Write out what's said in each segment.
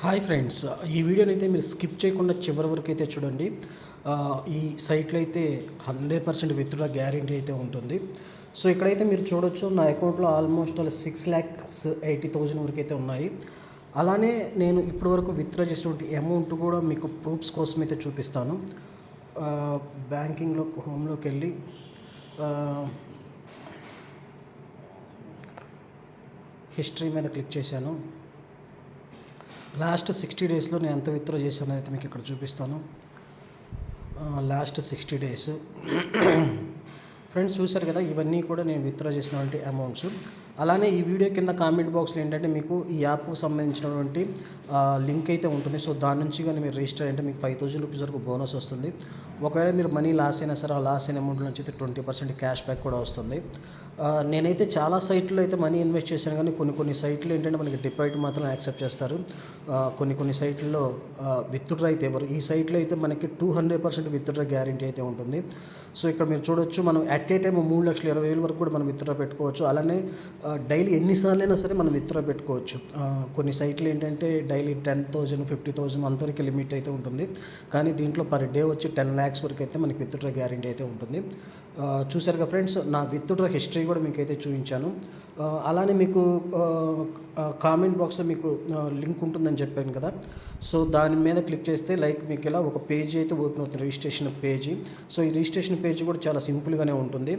Hi friends, ఈ వీడియోని అయితే మీరు స్కిప్ చేయకుండా చివరి వరకు అయితే చూడండి. ఈ సైట్లో అయితే 100% విత్డ్రా గ్యారంటీ అయితే ఉంటుంది. సో ఇక్కడైతే మీరు చూడొచ్చు, నా అకౌంట్లో ఆల్మోస్ట్ 6,80,000 వరకు అయితే ఉన్నాయి. అలానే నేను ఇప్పటివరకు విత్డ్రా చేసినటువంటి అమౌంట్ కూడా మీకు ప్రూఫ్స్ కోసం అయితే చూపిస్తాను. బ్యాంకింగ్లో హోమ్లోకి వెళ్ళి హిస్టరీ మీద క్లిక్ చేశాను. లాస్ట్ 60 డేస్లో నేను ఎంత విత్డ్రా చేశానో అయితే మీకు ఇక్కడ చూపిస్తాను. లాస్ట్ 60 డేస్ ఫ్రెండ్స్ చూశారు కదా, ఇవన్నీ కూడా నేను విత్డ్రా చేసినటువంటి అమౌంట్స్. అలానే ఈ వీడియో కింద కామెంట్ బాక్స్లో ఏంటంటే మీకు ఈ యాప్కు సంబంధించినటువంటి లింక్ అయితే ఉంటుంది. సో దాని నుంచి కానీ మీరు రిజిస్టర్ అంటే మీకు 5,000 రూపీస్ వరకు బోనస్ వస్తుంది. ఒకవేళ మీరు మనీ లాస్ అయినా సరే, ఆ లాస్ అయిన అమౌంట్ నుంచి అయితే 20% క్యాష్ బ్యాక్ కూడా వస్తుంది. నేనైతే చాలా సైట్లో అయితే మనీ ఇన్వెస్ట్ చేశాను, కానీ కొన్ని సైట్లు ఏంటంటే మనకి డిపాజిట్ మాత్రం యాక్సెప్ట్ చేస్తారు. కొన్ని సైట్లలో విత్డ్రా అయితే ఎవరు, ఈ సైట్లో అయితే మనకి 200% విత్డ్రా గ్యారంటీ అయితే ఉంటుంది. సో ఇక్కడ మీరు చూడొచ్చు, మనం అట్ ఏ టైం 3,20,000 వరకు కూడా మనం విత్డ్రా పెట్టుకోవచ్చు. అలానే డైలీ ఎన్నిసార్లు అయినా సరే మనం విత్డ్రా పెట్టుకోవచ్చు. కొన్ని సైట్లు ఏంటంటే డైలీ 10,000, 50,000 అంతవరకు లిమిట్ అయితే ఉంటుంది. కానీ దీంట్లో పర్ డే వచ్చి 10 lakhs వరకు అయితే మనకి విత్డ్రా గ్యారంటీ అయితే ఉంటుంది. చూసారుగా ఫ్రెండ్స్, నా విత్డ్రా హిస్టరీ కూడా మీకు అయితే చూపించాను. అలానే మీకు కామెంట్ బాక్స్లో మీకు లింక్ ఉంటుందని చెప్పాను కదా. సో దాని మీద క్లిక్ చేస్తే మీకు ఇలా ఒక పేజీ అయితే ఓపెన్ అవుతుంది, రిజిస్ట్రేషన్ పేజీ. సో ఈ రిజిస్ట్రేషన్ పేజీ కూడా చాలా సింపుల్గానే ఉంటుంది.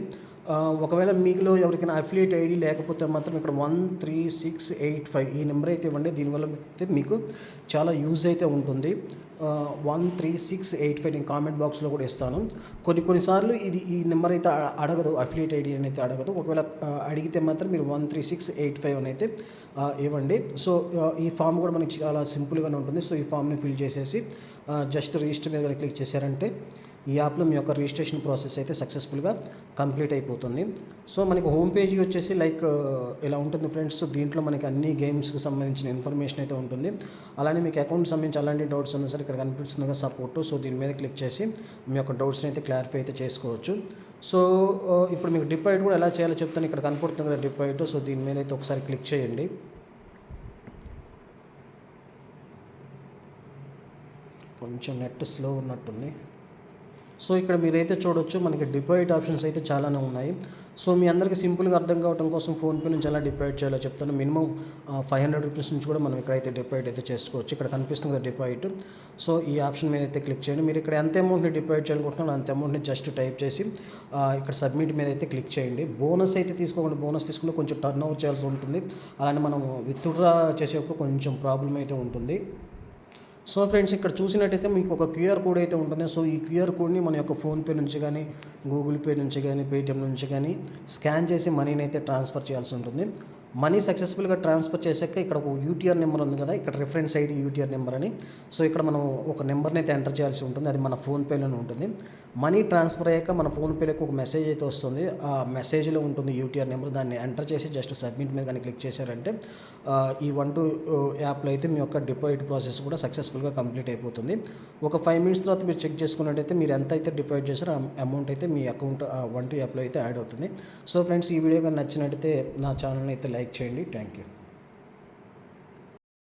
ఒకవేళ మీలో ఎవరికైనా అఫిలియేట్ ఐడి లేకపోతే మాత్రం ఇక్కడ 13685 ఈ నెంబర్ అయితే ఇవ్వండి. దీనివల్ల అయితే మీకు చాలా యూజ్ అయితే ఉంటుంది. 13685 నేను కామెంట్ బాక్స్లో కూడా ఇస్తాను. కొన్నిసార్లు ఈ నెంబర్ అయితే అడగదు, అఫిలియేట్ ఐడి అని అయితే అడగదు. ఒకవేళ అడిగితే మాత్రం మీరు 13685 అని అయితే ఇవ్వండి. సో ఈ ఫామ్ కూడా మనకి చాలా సింపుల్గానే ఉంటుంది. సో ఈ ఫామ్ని ఫిల్ చేసేసి జస్ట్ రిజిస్టర్ మీద క్లిక్ చేశారంటే ఈ యాప్లో మీ యొక్క రిజిస్ట్రేషన్ ప్రాసెస్ అయితే సక్సెస్ఫుల్గా కంప్లీట్ అయిపోతుంది. సో మనకి హోమ్ పేజీ వచ్చేసి ఇలా ఉంటుంది ఫ్రెండ్స్. దీంట్లో మనకి అన్ని గేమ్స్కి సంబంధించిన ఇన్ఫర్మేషన్ అయితే ఉంటుంది. అలానే మీకు అకౌంట్ సంబంధించి అలాంటి డౌట్స్ ఉన్నా సరే ఇక్కడ కనిపిస్తుంది సపోర్టు. సో దీని మీద క్లిక్ చేసి మీ యొక్క డౌట్స్ని అయితే క్లారిఫై అయితే చేసుకోవచ్చు. సో ఇప్పుడు మీకు డిపాజిట్ కూడా ఎలా చేయాలో చెప్తాను. ఇక్కడ కనపడుతుంది కదా డిపాజిట్. సో దీని మీద అయితే ఒకసారి క్లిక్ చేయండి. కొంచెం నెట్ స్లో ఉన్నట్టుంది. సో ఇక్కడ మీరైతే చూడొచ్చు, మనకి డిపాజిట్ ఆప్షన్స్ అయితే చాలానే ఉన్నాయి. సో మీ అందరికీ సింపుల్గా అర్థం కావడం కోసం ఫోన్పే నుంచి ఎలా డిపాజిట్ చేయాలో చెప్తాను. మినిమం 500 రూపీస్ నుంచి కూడా మనం ఇక్కడైతే డిపాజిట్ అయితే చేసుకోవచ్చు. ఇక్కడ కనిపిస్తుంది కదా డిపాజిట్. సో ఈ ఆప్షన్ మీద అయితే క్లిక్ చేయండి. మీరు ఇక్కడ ఎంత అమౌంట్ని డిపాజిట్ చేయాలనుకుంటున్నారో అంత అమౌంట్ని జస్ట్ టైప్ చేసి ఇక్కడ సబ్మిట్ మీద అయితే క్లిక్ చేయండి. బోనస్ అయితే తీసుకోకుండా, బోనస్ తీసుకుంటే కొంచెం టర్న్ ఓవర్ చేయాల్సి ఉంటుంది. అలానే మనం విత్డ్రా చేసేటప్పుడు కొంచెం ప్రాబ్లం అయితే ఉంటుంది. సో ఫ్రెండ్స్, ఇక్కడ చూసినట్టయితే మీకు ఒక క్యూఆర్ కోడ్ అయితే ఉంటుంది. సో ఈ క్యూఆర్ కోడ్ని మన యొక్క ఫోన్పే నుంచి కానీ, గూగుల్ పే నుంచి కానీ, పేటిఎం నుంచి కానీ స్కాన్ చేసి మనీని అయితే ట్రాన్స్ఫర్ చేయాల్సి ఉంటుంది. మనీ సక్సెస్ఫుల్గా ట్రాన్స్ఫర్ చేశాక ఇక్కడ ఒక యూటీఆర్ నెంబర్ ఉంది కదా, ఇక్కడ రిఫరెన్స్ ఐడి యూటీఆర్ నెంబర్ అని. సో ఇక్కడ మనం ఒక నెంబర్ని అయితే ఎంటర్ చేయాల్సి ఉంటుంది. అది మన ఫోన్పేలోనే ఉంటుంది. మనీ ట్రాన్స్ఫర్ అయ్యాక మన ఫోన్పేలోకి ఒక మెసేజ్ అయితే వస్తుంది. ఆ మెసేజ్లో ఉంటుంది యూటీఆర్ నెంబర్. దాన్ని ఎంటర్ చేసి జస్ట్ సబ్మిట్ మీద కానీ క్లిక్ చేశారంటే ఈ 12 యాప్లో అయితే మీ యొక్క డిపాజిట్ ప్రాసెస్ కూడా సక్సెస్ఫుల్గా కంప్లీట్ అయిపోతుంది. ఒక 5 minutes తర్వాత మీరు చెక్ చేసుకున్నట్టయితే మీరు ఎంత అయితే డిపాజిట్ చేశారో ఆ అమౌంట్ అయితే మీ అకౌంట్ 12 యాప్లో అయితే యాడ్ అవుతుంది. సో ఫ్రెండ్స్, ఈ వీడియో కానీ నచ్చినట్టయితే నా ఛానల్ని అయితే లైక్ చేయండి. Thank you.